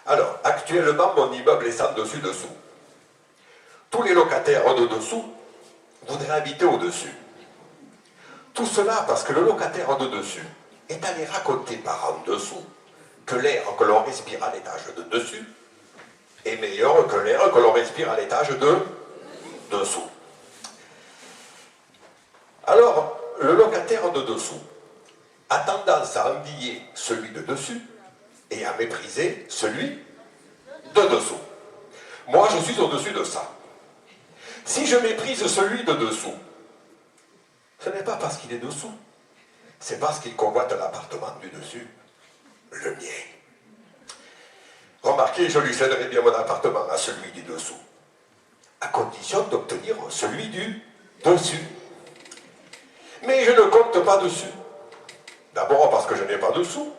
Alors, actuellement, mon immeuble est sans dessus-dessous. Tous les locataires de dessous voudraient habiter au-dessus. Tout cela parce que le locataire de dessus est allé raconter par en dessous que l'air que l'on respire à l'étage de dessus est meilleur que l'air que l'on respire à l'étage de dessous. Alors, le locataire de dessous a tendance à envier celui de dessus et à mépriser celui de dessous. Moi, je suis au-dessus de ça. Si je méprise celui de dessous, ce n'est pas parce qu'il est dessous, c'est parce qu'il convoite l'appartement du dessus, le mien. Remarquez, je lui céderai bien mon appartement à celui du dessous, à condition d'obtenir celui du dessus. Mais je ne compte pas dessus. D'abord parce que je n'ai pas dessous.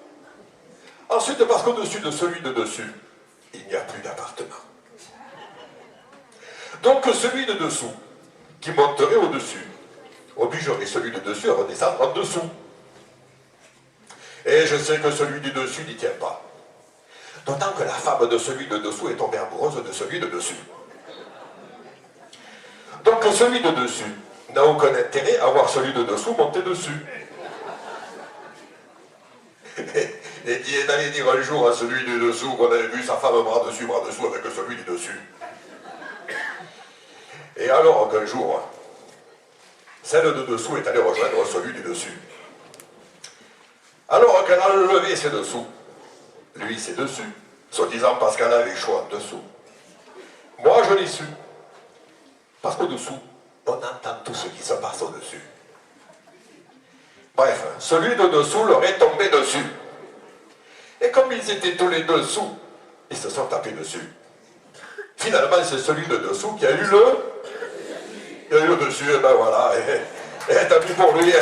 Ensuite parce qu'au-dessus de celui de dessus, il n'y a plus d'appartement. Donc celui de dessous, qui monterait au-dessus, obligerait celui de dessus à redescendre en dessous. Et je sais que celui du dessus n'y tient pas. D'autant que la femme de celui de dessous est tombée amoureuse de celui de dessus. Donc celui de dessus n'a aucun intérêt à voir celui de dessous monter dessus. Et qui est allé dire un jour à celui du dessous qu'on avait vu sa femme bras dessous avec celui du dessus. Et alors qu'un jour, celle de dessous est allée rejoindre celui du dessus. Alors qu'elle a levé ses dessous, lui c'est dessus, soi-disant parce qu'elle avait chaud en dessous. Moi je l'ai su, parce qu'au-dessous, on entend tout ce qui se passe au-dessus. Bref, celui de dessous leur est tombé dessus. Et comme ils étaient tous les deux sous, ils se sont tapés dessus. Finalement, c'est celui de dessous qui a eu le dessus, et ben voilà, et tant pis pour lui.